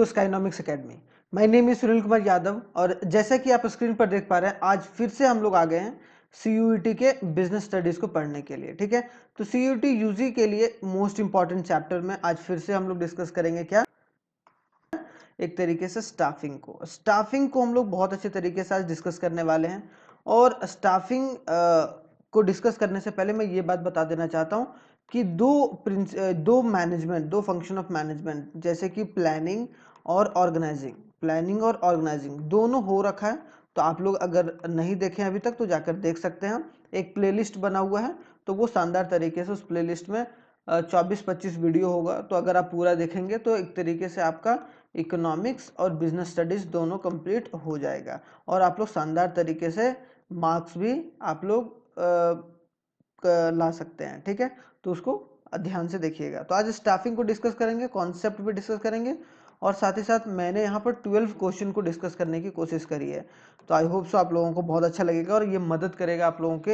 To Skynomics academy. My name is Sunil Kumar Yadav और जैसा कि आप स्क्रीन पर देख पा रहे हैं, आज फिर से हम लोग आ गए हैं CUET के बिजनेस स्टडीज को पढ़ने के लिए। ठीक है, तो CUET यूजी के लिए मोस्ट इंपॉर्टेंट चैप्टर में आज फिर से हम लोग डिस्कस करेंगे क्या, एक तरीके से स्टाफिंग को हम लोग बहुत अच्छे तरीके से आज डिस्कस करने वाले हैं। और स्टाफिंग को डिस्कस करने से पहले मैं ये बात बता देना चाहता हूँ कि दो फंक्शन ऑफ मैनेजमेंट जैसे कि प्लानिंग और ऑर्गेनाइजिंग दोनों हो रखा है। तो आप लोग अगर नहीं देखे अभी तक तो जाकर देख सकते हैं। एक प्लेलिस्ट बना हुआ है, तो वो शानदार तरीके से उस प्लेलिस्ट में 24-25 वीडियो होगा। तो अगर आप पूरा देखेंगे तो एक तरीके से आपका इकोनॉमिक्स और बिजनेस स्टडीज दोनों कंप्लीट हो जाएगा और आप लोग शानदार तरीके से मार्क्स भी आप लोग ला सकते हैं। ठीक है, तो उसको ध्यान से देखिएगा। तो आज स्टाफिंग को डिस्कस करेंगे, कॉन्सेप्ट भी डिस्कस करेंगे और साथ ही साथ मैंने यहाँ पर 12 क्वेश्चन को डिस्कस करने की कोशिश करी है। तो आई होप सो आप लोगों को बहुत अच्छा लगेगा और ये मदद करेगा आप लोगों के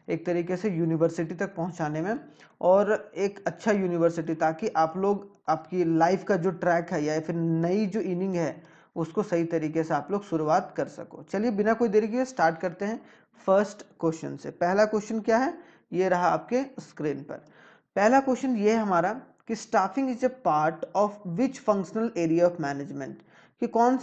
एक तरीके से यूनिवर्सिटी तक पहुँचाने में, और एक अच्छा यूनिवर्सिटी, ताकि आप लोग आपकी लाइफ का जो ट्रैक है या फिर नई जो इनिंग है उसको सही तरीके से आप लोग शुरुआत कर सको। चलिए बिना कोई देरी किए स्टार्ट करते हैं फर्स्ट क्वेश्चन से। पहला क्वेश्चन क्या है, ये रहा आपके स्क्रीन पर। पहला क्वेश्चन ये है हमारा कि staffing is a part of which functional area of management, कि कौन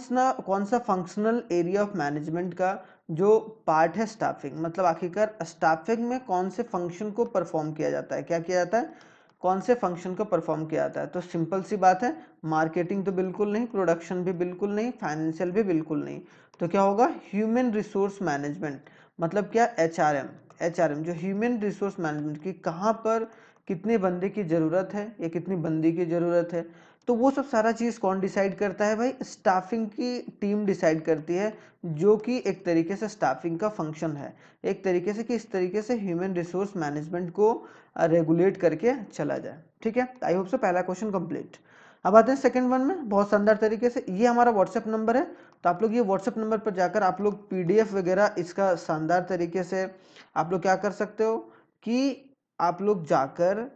सा फंक्शनल एरिया ऑफ मैनेजमेंट का जो पार्ट है स्टाफिंग, मतलब आखिरकार स्टाफिंग में कौन से फंक्शन को परफॉर्म किया जाता है, क्या किया जाता है, कौन से फंक्शन को परफॉर्म किया जाता है। तो सिंपल सी बात है, मार्केटिंग तो बिल्कुल नहीं, प्रोडक्शन भी बिल्कुल नहीं, फाइनेंशियल भी बिल्कुल नहीं। तो क्या होगा, ह्यूमन रिसोर्स मैनेजमेंट, मतलब क्या, एचआरएम जो ह्यूमन रिसोर्स मैनेजमेंट की कहाँ पर कितने बंदे की ज़रूरत है या कितनी बंदी की ज़रूरत है। तो वो सब सारा चीज़ कौन डिसाइड करता है भाई, स्टाफिंग की टीम डिसाइड करती है, जो कि एक तरीके से स्टाफिंग का फंक्शन है, एक तरीके से कि इस तरीके से ह्यूमन रिसोर्स मैनेजमेंट को रेगुलेट करके चला जाए। ठीक है, आई होप से पहला क्वेश्चन कंप्लीट। अब आते हैं सेकंड वन में बहुत शानदार तरीके से। ये हमारा व्हाट्सएप नंबर है, तो आप लोग ये व्हाट्सएप नंबर पर जाकर आप लोग PDF वगैरह इसका शानदार तरीके से आप लोग क्या कर सकते हो कि आप लोग जाकर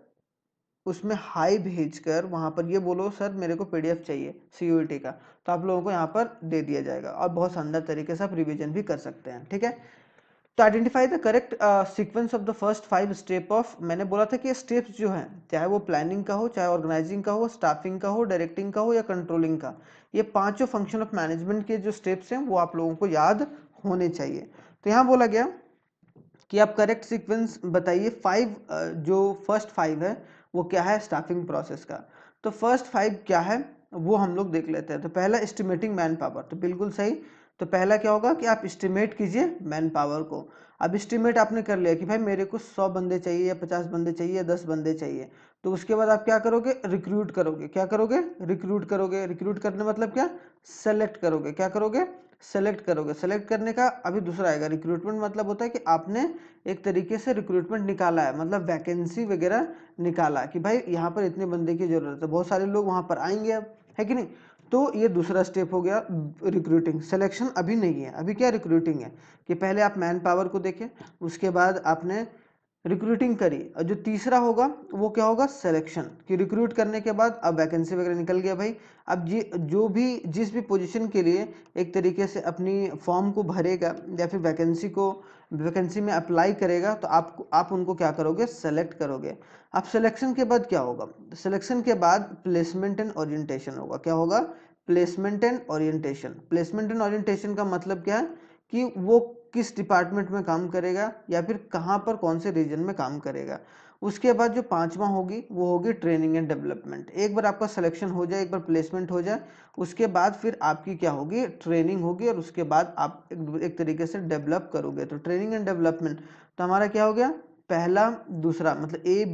उसमें हाई भेजकर वहां पर ये बोलो सर मेरे को PDF चाहिए CUET का, तो आप लोगों को यहाँ पर दे दिया जाएगा और बहुत शानदार तरीके से आप रिवीजन भी कर सकते हैं। ठीक है, तो identify the correct sequence of the first 5 step of, मैंने बोला था कि स्टेप्स जो हैं, चाहे वो प्लानिंग का हो, चाहे ऑर्गेनाइजिंग का हो, स्टाफिंग का हो, डायरेक्टिंग का हो या कंट्रोलिंग का, ये पांचों फंक्शन ऑफ मैनेजमेंट के जो स्टेप्स हैं वो आप लोगों को याद होने चाहिए। तो यहाँ बोला गया कि आप करेक्ट सीक्वेंस बताइए। 5 जो फर्स्ट 5 है वो क्या है स्टाफिंग प्रोसेस का। तो फर्स्ट 5 क्या है वो हम लोग देख लेते हैं। तो पहला एस्टिमेटिंग मैन पावर, तो बिल्कुल सही। तो पहला क्या होगा कि आप एस्टिमेट कीजिए मैन पावर को। अब एस्टिमेट आपने कर लिया कि भाई मेरे को 100 बंदे चाहिए या 50 बंदे चाहिए या 10 बंदे चाहिए, तो उसके बाद आप क्या करोगे, रिक्रूट करोगे। क्या करोगे, रिक्रूट करोगे। रिक्रूट करने मतलब क्या, सेलेक्ट करोगे। क्या करोगे, सेलेक्ट करोगे। सेलेक्ट करने का अभी दूसरा आएगा, रिक्रूटमेंट मतलब होता है कि आपने एक तरीके से रिक्रूटमेंट निकाला है, मतलब वैकेंसी वगैरह निकाला कि भाई यहाँ पर इतने बंदे की जरूरत है, बहुत सारे लोग वहाँ पर आएंगे अब, है कि नहीं। तो ये दूसरा स्टेप हो गया रिक्रूटिंग। सिलेक्शन अभी नहीं है, अभी क्या रिक्रूटिंग है कि पहले आप मैन पावर को देखें, उसके बाद आपने रिक्रूटिंग करी। और जो तीसरा होगा वो क्या होगा, सिलेक्शन, कि रिक्रूट करने के बाद अब वैकेंसी वगैरह निकल गया भाई। अब जो भी जिस भी पोजीशन के लिए एक तरीके से अपनी फॉर्म को भरेगा या फिर वैकेंसी में अप्लाई करेगा, तो आप उनको क्या करोगे, सेलेक्ट करोगे। अब सिलेक्शन के बाद क्या होगा, सिलेक्शन के बाद प्लेसमेंट एंड ओरिएंटेशन होगा। क्या होगा, placement and orientation. Placement and orientation का मतलब क्या है कि वो किस डिपार्टमेंट में काम करेगा या फिर कहाँ पर कौन से रीजन में काम करेगा। उसके बाद जो पांचवा होगी वो होगी ट्रेनिंग एंड डेवलपमेंट। एक बार आपका सिलेक्शन हो जाए, एक बार प्लेसमेंट हो जाए, उसके बाद फिर आपकी क्या होगी, ट्रेनिंग होगी, और उसके बाद आप एक तरीके से डेवलप करोगे। तो ट्रेनिंग एंड डेवलपमेंट, तो हमारा क्या हो गया, पहला दूसरा, मतलब ए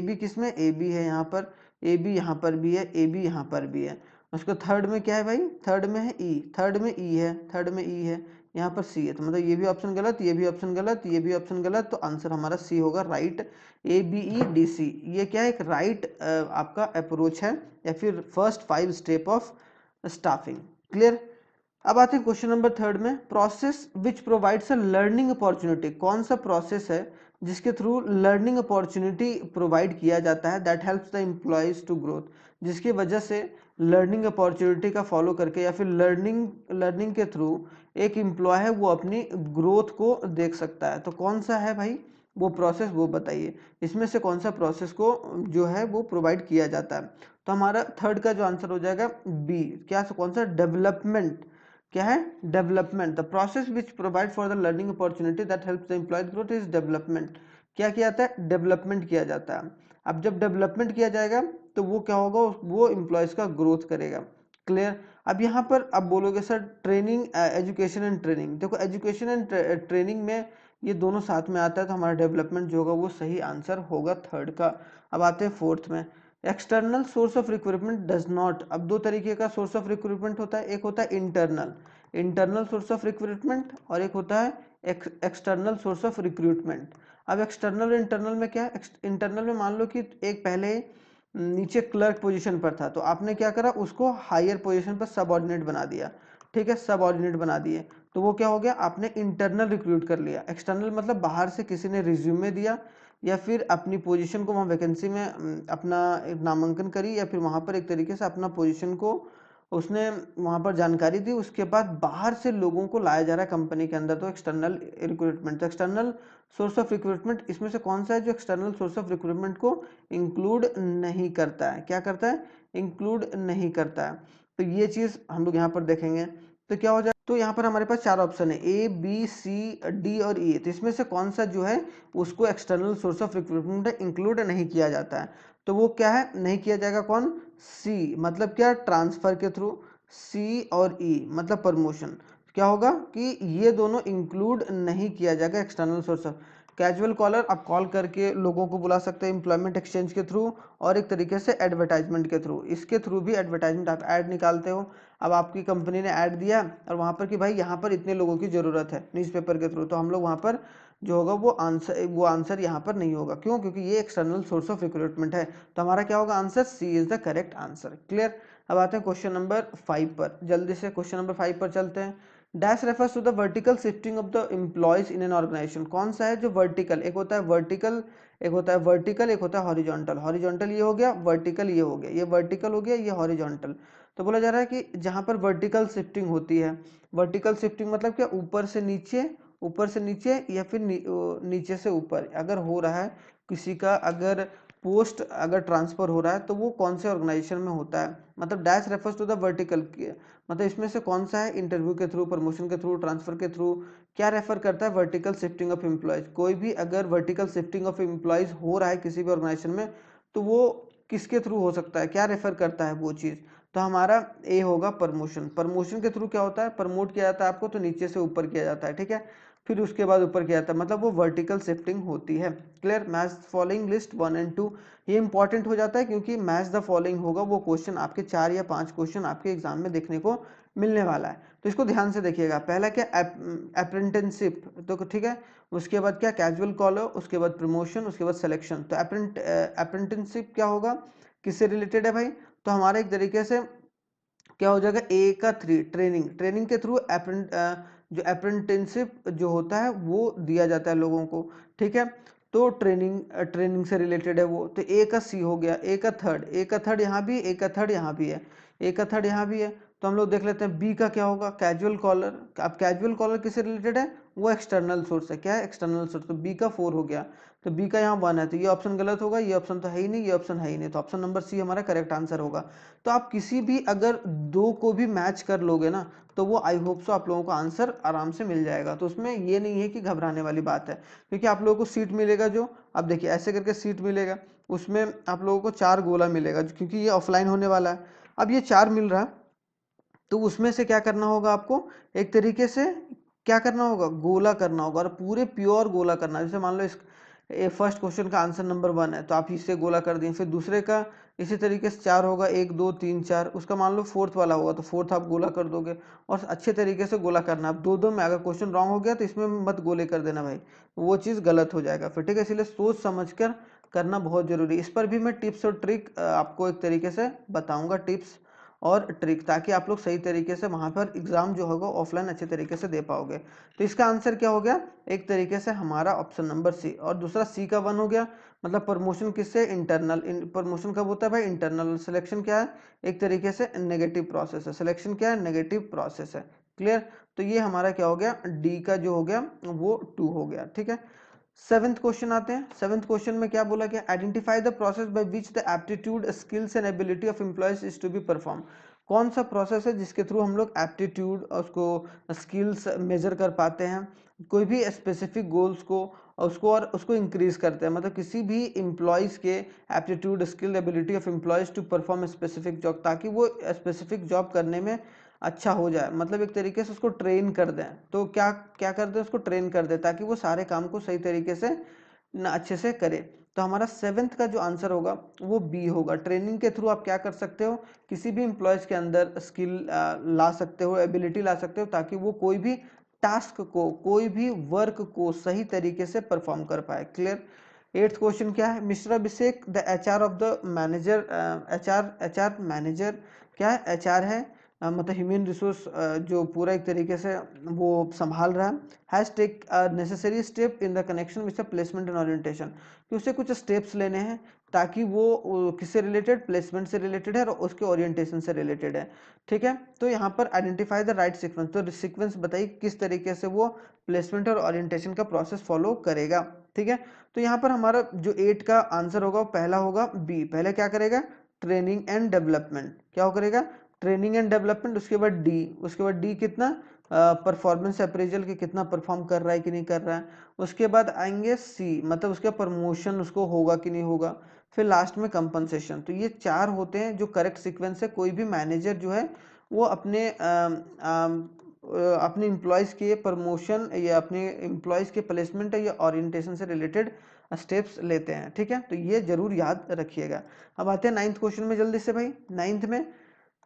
बी किसमें, ए बी है यहाँ पर, ए बी यहाँ पर भी है, ए बी यहाँ पर भी है। उसको थर्ड में क्या है भाई, थर्ड में है ई, थर्ड में ई है, थर्ड में ई है, यहाँ पर सी है। तो मतलब ये भी ऑप्शन गलत, ये भी ऑप्शन गलत, ये भी ऑप्शन गलत, तो आंसर हमारा सी होगा, राइट। ABEDC, ये क्या है, एक राइट आपका अप्रोच है या फिर first 5 step of staffing. Clear. अब आते हैं क्वेश्चन नंबर थर्ड में, process which provides a learning opportunity. कौन सा प्रोसेस है जिसके थ्रू लर्निंग अपॉर्चुनिटी प्रोवाइड किया जाता है, that helps the employees to growth, जिसकी वजह से लर्निंग अपॉर्चुनिटी का फॉलो करके या फिर लर्निंग के थ्रू एक एम्प्लॉय है वो अपनी ग्रोथ को देख सकता है। तो कौन सा है भाई वो प्रोसेस, वो बताइए इसमें से कौन सा प्रोसेस को जो है वो प्रोवाइड किया जाता है। तो हमारा थर्ड का जो आंसर हो जाएगा बी, क्या कौन सा, डेवलपमेंट। क्या है, development. The process which provide for the learning opportunity that helps the employee growth is development. क्या किया जाता है, डेवलपमेंट किया जाता है। अब जब डेवलपमेंट किया जाएगा तो वो क्या होगा, वो एम्प्लॉयज का ग्रोथ करेगा। क्लियर। अब यहाँ पर अब बोलोगे sir training, education and training, देखो एजुकेशन एंड ट्रेनिंग में ये दोनों साथ में आता है, तो हमारा डेवलपमेंट जो होगा वो सही आंसर होगा थर्ड का। अब आते हैं फोर्थ में, external source of recruitment does not. अब दो तरीके का सोर्स ऑफ रिक्रूटमेंट होता है, एक होता है इंटरनल सोर्स ऑफ रिक्रूटमेंट और एक होता है एक्सटर्नल सोर्स ऑफ रिक्रूटमेंट। अब एक्सटर्नल इंटरनल में क्या है, इंटरनल में मान लो कि एक पहले नीचे क्लर्क पोजीशन पर था, तो आपने क्या करा, उसको हायर पोजीशन पर सबऑर्डिनेट बना दिया। ठीक है, सबऑर्डिनेट बना दिए, तो वो क्या हो गया, आपने इंटरनल रिक्रूट कर लिया। एक्सटर्नल मतलब बाहर से किसी ने रिज्यूमे दिया या फिर अपनी पोजीशन को वहाँ वैकेंसी में अपना एक नामांकन करी या फिर वहाँ पर एक तरीके से अपना पोजीशन को उसने वहाँ पर जानकारी दी, उसके बाद बाहर से लोगों को लाया जा रहा है कंपनी के अंदर, तो एक्सटर्नल रिक्रूटमेंट। तो एक्सटर्नल सोर्स ऑफ रिक्रूटमेंट इसमें से कौन सा है जो एक्सटर्नल सोर्स ऑफ रिक्रूटमेंट को इंक्लूड नहीं करता है, क्या करता है, इंक्लूड नहीं करता है। तो ये चीज़ हम लोग यहाँ पर देखेंगे, तो क्या हो जाए, तो यहाँ पर हमारे पास चार ऑप्शन है, ए बी सी डी और ई। तो इसमें से कौन सा जो है उसको external source of recruitment include नहीं किया जाता है, तो वो क्या है, नहीं किया जाएगा। कौन, सी मतलब क्या, ट्रांसफर के थ्रू। सी और ई मतलब प्रमोशन। क्या होगा कि ये दोनों इंक्लूड नहीं किया जाएगा external source of. Casual caller आप कॉल करके लोगों को बुला सकते हैं एम्प्लॉयमेंट एक्सचेंज के थ्रू, और एक तरीके से एडवर्टाइजमेंट के थ्रू, इसके थ्रू भी एडवर्टाइजमेंट आप ऐड निकालते हो। अब आपकी कंपनी ने ऐड दिया और वहाँ पर कि भाई यहाँ पर इतने लोगों की ज़रूरत है न्यूज़पेपर के थ्रू, तो हम लोग वहाँ पर जो होगा वो आंसर यहाँ पर नहीं होगा। क्यों, क्योंकि ये एक्सटर्नल सोर्स ऑफ रिक्रूटमेंट है। तो हमारा क्या होगा answer, C is the correct answer. Clear. अब आते हैं क्वेश्चन नंबर 5 पर, जल्दी से क्वेश्चन नंबर 5 पर चलते हैं। Dash refers to the vertical shifting of the employees in an organization. कौन सा है जो वर्टिकल, एक होता है वर्टिकल, एक होता है वर्टिकल, एक होता है हॉरिजॉन्टल। हॉरिजॉन्टल ये हो गया, वर्टिकल ये हो गया, ये वर्टिकल हो गया, ये हॉरिजॉन्टल। तो बोला जा रहा है कि जहां पर वर्टिकल शिफ्टिंग होती है, वर्टिकल शिफ्टिंग मतलब क्या, ऊपर से नीचे, ऊपर से नीचे या फिर नीचे से ऊपर अगर हो रहा है किसी का, अगर पोस्ट अगर ट्रांसफर हो रहा है, तो वो कौन से ऑर्गेनाइजेशन में होता है। मतलब dash refers to the vertical, मतलब इसमें से कौन सा है, इंटरव्यू के थ्रू, प्रमोशन के थ्रू, ट्रांसफर के थ्रू, क्या रेफर करता है, वर्टिकल शिफ्टिंग ऑफ एम्प्लॉयज। कोई भी अगर वर्टिकल शिफ्टिंग ऑफ एम्प्लॉयज हो रहा है किसी भी ऑर्गेनाइजेशन में, तो वो किसके थ्रू हो सकता है, क्या रेफर करता है वो चीज़। तो हमारा ए होगा प्रमोशन। प्रमोशन के थ्रू क्या होता है, प्रमोट किया जाता है आपको, तो नीचे से ऊपर किया जाता है। ठीक है, फिर उसके बाद ऊपर किया जाता है, मतलब वो वर्टिकल शिफ्टिंग होती है। Clear. Match following list 1 and 2, ये इंपॉर्टेंट हो जाता है क्योंकि मैच द फॉलोइंग होगा, वो क्वेश्चन आपके 4 या 5 क्वेश्चन आपके एग्जाम में देखने को मिलने वाला है। तो इसको ध्यान से देखिएगा। पहला क्या, अप्रेंटिसशिप, तो ठीक है। उसके बाद क्या, कैजुअल कॉलर, उसके बाद प्रमोशन, उसके बाद सिलेक्शन। तो अप्रेंटिसशिप क्या होगा, किससे रिलेटेड है भाई, तो हमारे एक तरीके से क्या हो जाएगा, ए का 3 ट्रेनिंग, ट्रेनिंग के थ्रू जो अप्रेंटिसशिप जो होता है वो दिया जाता है लोगों को। ठीक है, तो ट्रेनिंग से रिलेटेड है वो। तो ए का सी हो गया, ए का थर्ड, ए का थर्ड यहाँ भी, ए का थर्ड यहाँ भी है, ए का थर्ड यहाँ भी है। तो हम लोग देख लेते हैं बी का क्या होगा, कैजुअल कॉलर। अब कैजुअल कॉलर किससे रिलेटेड है, वो एक्सटर्नल सोर्स है। क्या है, एक्सटर्नल सोर्स। तो बी का 4 हो गया, तो बी का यहाँ 1 है, तो ये ऑप्शन गलत होगा, ये ऑप्शन तो है ही नहीं, ये ऑप्शन है ही नहीं, तो ऑप्शन नंबर सी हमारा करेक्ट आंसर होगा। तो आप किसी भी अगर दो को भी मैच कर लोगे ना, तो वो आई होप सो आप लोगों को आंसर आराम से मिल जाएगा। तो उसमें ये नहीं है कि घबराने वाली बात है, क्योंकि आप लोगों को सीट मिलेगा जो, अब देखिए ऐसे करके सीट मिलेगा, उसमें आप लोगों को 4 गोला मिलेगा, क्योंकि ये ऑफलाइन होने वाला है। अब ये 4 मिल रहा है, तो उसमें से क्या करना होगा आपको, एक तरीके से क्या करना होगा, गोला करना होगा, और पूरे प्योर गोला करना है। जैसे मान लो इस फर्स्ट क्वेश्चन का आंसर नंबर 1 है, तो आप इससे गोला कर दिए, फिर दूसरे का इसी तरीके से 4 होगा, 1 2 3 4, उसका मान लो फोर्थ वाला होगा, तो फोर्थ आप गोला कर दोगे, और अच्छे तरीके से गोला करना। अब दो दो में अगर क्वेश्चन रॉन्ग हो गया तो इसमें मत गोले कर देना भाई, वो चीज़ गलत हो जाएगा फिर। ठीक है, इसलिए सोच समझ कर करना बहुत जरूरी है। इस पर भी मैं टिप्स और ट्रिक आपको एक तरीके से बताऊंगा, टिप्स और ट्रिक, ताकि आप लोग सही तरीके से वहाँ पर एग्ज़ाम जो होगा ऑफलाइन अच्छे तरीके से दे पाओगे। तो इसका आंसर क्या हो गया, एक तरीके से हमारा ऑप्शन नंबर सी। और दूसरा सी का 1 हो गया, मतलब प्रमोशन किससे, इंटरनल। प्रमोशन कब होता है भाई, इंटरनल। सिलेक्शन क्या है, एक तरीके से नेगेटिव प्रोसेस है। सिलेक्शन क्या है, नेगेटिव प्रोसेस है। क्लियर। तो ये हमारा क्या हो गया, डी का जो हो गया वो 2 हो गया। ठीक है, 7th क्वेश्चन आते हैं। 7th क्वेश्चन में क्या बोला गया, identify the process by which the aptitude skills and ability of employees is to be perform. कौन सा प्रोसेस है जिसके थ्रू हम लोग एप्टीट्यूड और उसको स्किल्स मेजर कर पाते हैं, कोई भी स्पेसिफिक गोल्स को उसको इंक्रीज करते हैं। मतलब किसी भी एम्प्लॉयज के aptitude skill ability of employees to perform specific job, ताकि वो स्पेसिफिक जॉब करने में अच्छा हो जाए। मतलब एक तरीके से उसको ट्रेन कर दें। तो क्या क्या कर दें, उसको ट्रेन कर दें ताकि वो सारे काम को सही तरीके से अच्छे से करे। तो हमारा 7th का जो आंसर होगा वो बी होगा। ट्रेनिंग के थ्रू आप क्या कर सकते हो, किसी भी एम्प्लॉयज के अंदर स्किल ला सकते हो, एबिलिटी ला सकते हो, ताकि वो कोई भी टास्क को, कोई भी वर्क को सही तरीके से परफॉर्म कर पाए। क्लियर। 8th क्वेश्चन क्या है, mister Abhishek the HR of the manager, HR manager क्या है, एचआर है, मतलब ह्यूमन रिसोर्स जो पूरा एक तरीके से वो संभाल रहा है, has take necessary step in the connection with placement and orientation, कि उसे कुछ स्टेप्स लेने हैं ताकि वो किससे रिलेटेड, प्लेसमेंट से रिलेटेड है और उसके ओरिएंटेशन से रिलेटेड है। ठीक है, तो यहाँ पर आइडेंटिफाई द राइट सीक्वेंस, तो सीक्वेंस बताइए किस तरीके से वो प्लेसमेंट और ओरिएंटेशन का प्रोसेस फॉलो करेगा। ठीक है, तो यहाँ पर हमारा जो 8 का आंसर होगा वो पहला होगा बी। पहले क्या करेगा, ट्रेनिंग एंड डेवलपमेंट, क्या हो करेगा, ट्रेनिंग एंड डेवलपमेंट। उसके बाद डी, उसके बाद डी कितना, परफॉर्मेंस अप्रेजल के कितना परफॉर्म कर रहा है कि नहीं कर रहा है। उसके बाद आएंगे सी, मतलब उसका प्रमोशन उसको होगा कि नहीं होगा। फिर लास्ट में कंपनसेशन। तो ये 4 होते हैं जो करेक्ट सीक्वेंस है। कोई भी मैनेजर जो है वो अपने एम्प्लॉयज़ के प्रमोशन या अपने एम्प्लॉयज़ के प्लेसमेंट या ओरिएंटेशन से रिलेटेड स्टेप्स लेते हैं। ठीक है, तो ये जरूर याद रखिएगा। अब आते हैं 9th क्वेश्चन में जल्दी से भाई। 9th में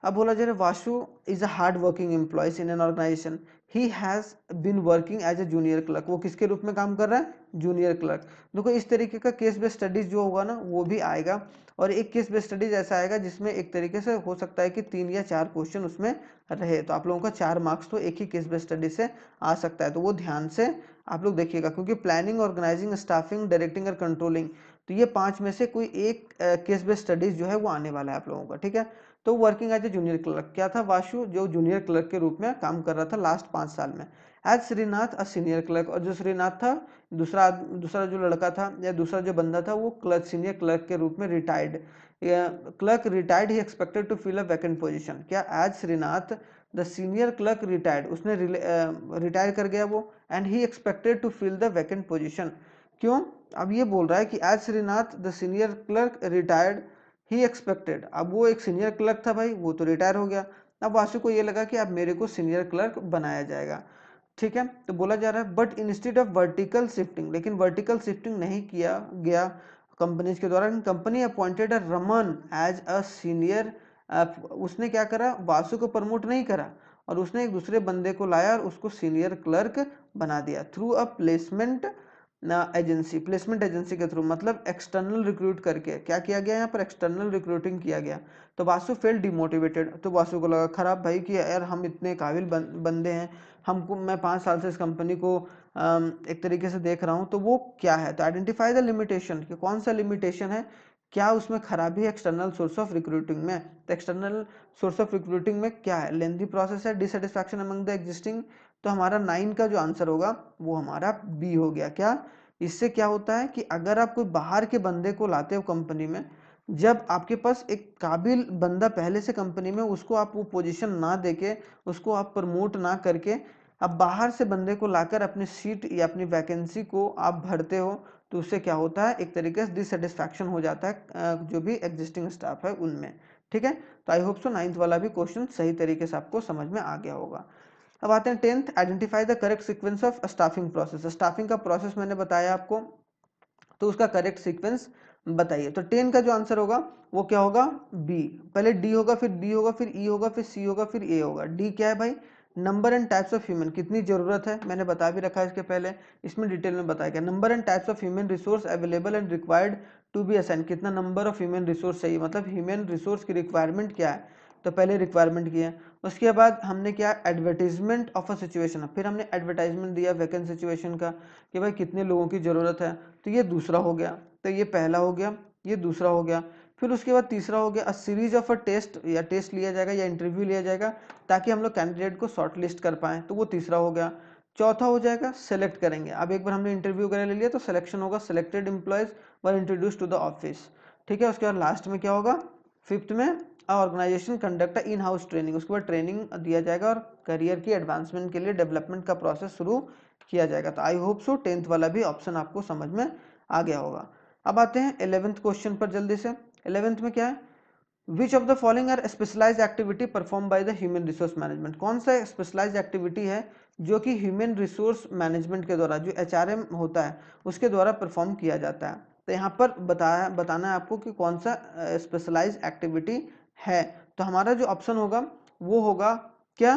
अब बोला जा रहा है, Vasu is a hard working employees in an organization, he has been working as a junior clerk. वो किसके रूप में काम कर रहा है, जूनियर क्लर्क। देखो इस तरीके का केस बेस्ड स्टडीज जो होगा ना वो भी आएगा, और एक केस बेस्ड स्टडीज ऐसा आएगा जिसमें एक तरीके से हो सकता है कि 3 या 4 क्वेश्चन उसमें रहे। तो आप लोगों का 4 मार्क्स तो एक ही केस बेस्ड स्टडी से आ सकता है। तो वो ध्यान से आप लोग देखिएगा, क्योंकि प्लानिंग, ऑर्गेनाइजिंग, स्टाफिंग, डायरेक्टिंग और कंट्रोलिंग, तो ये 5 में से कोई एक केस बेस्ड स्टडीज जो है वो आने वाला है आप लोगों का। ठीक है, तो working as a junior clerk, क्या था वाशु, जो जूनियर क्लर्क के रूप में काम कर रहा था लास्ट 5 साल में। As Srinath a senior clerk, और जो श्रीनाथ था, दूसरा जो लड़का था या दूसरा जो बंदा था वो क्लर्क, सीनियर क्लर्क के रूप में retired, clerk retired, he expected to fill a vacant position. क्या as Shrinath the senior clerk retired, उसने रिटायर कर गया वो, and he expected to fill the vacant position. क्यों, अब ये बोल रहा है कि as Shrinath the senior clerk retired, he expected, अब वो एक सीनियर क्लर्क था भाई, वो तो रिटायर हो गया। अब वासु को ये लगा कि अब मेरे को सीनियर क्लर्क बनाया जाएगा। ठीक है, तो बोला जा रहा है but instead of vertical shifting, लेकिन वर्टिकल शिफ्टिंग नहीं किया गया कंपनीज के द्वारा। Company appointed Raman as a senior, उसने क्या करा, वासु को प्रमोट नहीं करा और उसने एक दूसरे बंदे को लाया और उसको सीनियर क्लर्क बना दिया through a placement agency, placement agency के थ्रू, मतलब एक्सटर्नल रिक्रूट करके। क्या किया गया यहाँ पर, एक्सटर्नल रिक्रूटिंग किया गया। तो वासु फेल डिमोटिवेटेड, तो वासु को लगा खराब भाई कि यार हम इतने काबिल बंदे हैं, हमको, मैं 5 साल से इस कंपनी को एक तरीके से देख रहा हूँ, तो वो क्या है। तो आइडेंटिफाई द लिमिटेशन, कि कौन सा लिमिटेशन है, क्या उसमें खराबी है एक्सटर्नल सोर्स ऑफ रिक्रूटिंग में। तो एक्सटर्नल सोर्स ऑफ रिक्रूटिंग में क्या है, लेंथी प्रोसेस है, डिससेटिस्फैक्शन अमंग द एग्जिस्टिंग। तो हमारा 9 का जो आंसर होगा वो हमारा बी हो गया। क्या, इससे क्या होता है कि अगर आप कोई बाहर के बंदे को लाते हो कंपनी में, जब आपके पास एक काबिल बंदा पहले से कंपनी में, उसको आप वो पोजीशन ना देके, उसको आप प्रमोट ना करके, अब बाहर से बंदे को लाकर अपनी सीट या अपनी वैकेंसी को आप भरते हो, तो उससे क्या होता है, एक तरीके से डिससेटिस्फैक्शन हो जाता है जो भी एग्जिस्टिंग स्टाफ है उनमें। ठीक है, तो आई होप सो 9th वाला भी क्वेश्चन सही तरीके से आपको समझ में आ गया होगा। अब आते हैं 10th, identify the correct sequence of staffing process. Staffing का प्रोसेस मैंने बताया आपको, तो उसका करेक्ट सीक्वेंस बताइए। तो 10 का जो आंसर होगा वो क्या होगा, बी। पहले डी होगा, फिर बी होगा, फिर ई होगा, फिर सी होगा, फिर ए होगा। डी क्या है भाई, number and types of human, कितनी जरूरत है मैंने बता भी रखा है इसके पहले, इसमें डिटेल में बताया गया। Number and types of human resource available and required to be assign, कितना नंबर ऑफ ह्यूमन रिसोर्स चाहिए, मतलब ह्यूमन रिसोर्स की रिक्वायरमेंट क्या है, तो पहले रिक्वायरमेंट किया, उसके बाद हमने क्या एडवर्टीजमेंट ऑफ अ सिचुएशन, फिर हमने एडवर्टाइजमेंट दिया वैकेंट सिचुएशन का कि भाई कितने लोगों की ज़रूरत है, तो ये दूसरा हो गया, तो ये पहला हो गया, ये दूसरा हो गया। फिर उसके बाद तीसरा हो गया a series of a test, या टेस्ट लिया जाएगा या इंटरव्यू लिया जाएगा ताकि हम लोग कैंडिडेट को शॉर्ट लिस्ट कर पाएँ, तो वो तीसरा हो गया। चौथा हो जाएगा सेलेक्ट करेंगे, अब एक बार हमने इंटरव्यू वगैरह ले लिया तो सिलेक्शन होगा, selected employees were introduce to the office, ठीक है। उसके बाद लास्ट में क्या होगा, फिफ्थ में organization conduct in house training, उसके बाद ट्रेनिंग दिया जाएगा और करियर की एडवांसमेंट के लिए डेवलपमेंट का प्रोसेस शुरू किया जाएगा। तो आई होप सो 10th वाला भी ऑप्शन आपको समझ में आ गया होगा। अब आते हैं 11th क्वेश्चन पर जल्दी से। 11th में क्या है, which of the following are specialize activity perform by the human resource management, कौन सा स्पेशलाइज एक्टिविटी है जो कि ह्यूमन रिसोर्स मैनेजमेंट के द्वारा, जो HRM होता है उसके द्वारा परफॉर्म किया जाता है। तो यहाँ पर बताना है आपको कि कौन सा स्पेशलाइज एक्टिविटी है। तो हमारा जो ऑप्शन होगा वो होगा क्या,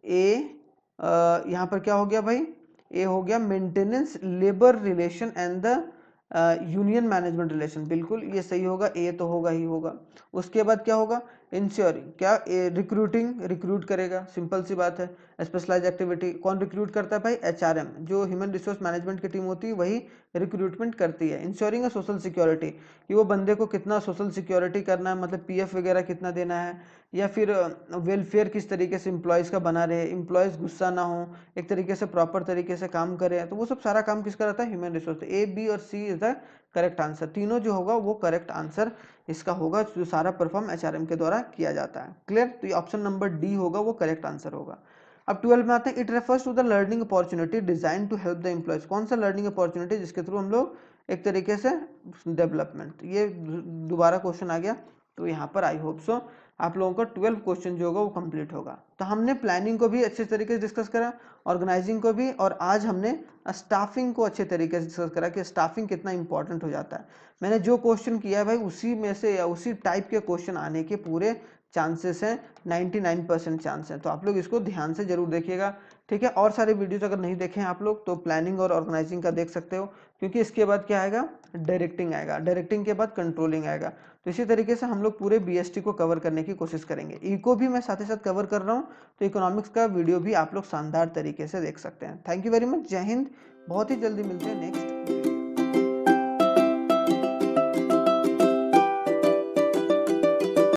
ए, यहाँ पर क्या हो गया भाई, ए हो गया maintenance labour relation and the union management relation, बिल्कुल ये सही होगा, ए तो होगा ही होगा। उसके बाद क्या होगा, इंश्योरिंग, क्या रिक्रूटिंग, रिक्रूट करेगा, सिंपल सी बात है। स्पेशलाइज एक्टिविटी कौन रिक्रूट करता है भाई, HRM, जो ह्यूमन रिसोर्स मैनेजमेंट की टीम होती है वही रिक्रूटमेंट करती है। इंश्योरिंग सोशल सिक्योरिटी, कि वो बंदे को कितना सोशल सिक्योरिटी करना है, मतलब PF वगैरह कितना देना है, या फिर वेलफेयर किस तरीके से एम्प्लॉयज़ का बना रहे, एम्प्लॉयज़ गुस्सा ना हो, एक तरीके से प्रॉपर तरीके से काम करें, तो वो सब सारा काम किसका रहता है, ह्यूमन रिसोर्स। A, B और C is the correct answer, तीनों जो होगा वो करेक्ट आंसर इसका होगा, जो सारा परफॉर्म HRM के द्वारा किया जाता है। क्लियर, तो ये ऑप्शन नंबर D होगा वो करेक्ट आंसर होगा। अब 12 में आते हैं, it refers to the learning opportunity design to help the employees, कौन सा लर्निंग अपॉर्चुनिटी जिसके थ्रू हम लोग एक तरीके से डेवलपमेंट, ये दोबारा क्वेश्चन आ गया। तो यहाँ पर आई होप सो आप लोगों का 12 क्वेश्चन जो होगा वो कंप्लीट होगा। तो हमने प्लानिंग को भी अच्छे तरीके से डिस्कस करा, ऑर्गेनाइजिंग को भी, और आज हमने स्टाफिंग को अच्छे तरीके से डिस्कस करा कि स्टाफिंग कितना इंपॉर्टेंट हो जाता है। मैंने जो क्वेश्चन किया है भाई उसी में से या उसी टाइप के क्वेश्चन आने के पूरे चांसेस हैं, 99% चांस है, तो आप लोग इसको ध्यान से जरूर देखिएगा, ठीक है। और सारे वीडियोस अगर नहीं देखे हैं आप लोग तो प्लानिंग और ऑर्गेनाइजिंग का देख सकते हो, क्योंकि इसके बाद क्या आएगा, डायरेक्टिंग आएगा, डायरेक्टिंग के बाद कंट्रोलिंग आएगा। तो इसी तरीके से हम लोग पूरे BST को कवर करने की कोशिश करेंगे। इको भी मैं साथ ही साथ कवर कर रहा हूँ, तो इकोनॉमिक्स का वीडियो भी आप लोग शानदार तरीके से देख सकते हैं। थैंक यू वेरी मच, जय हिंद, बहुत ही जल्दी मिलते हैं नेक्स्ट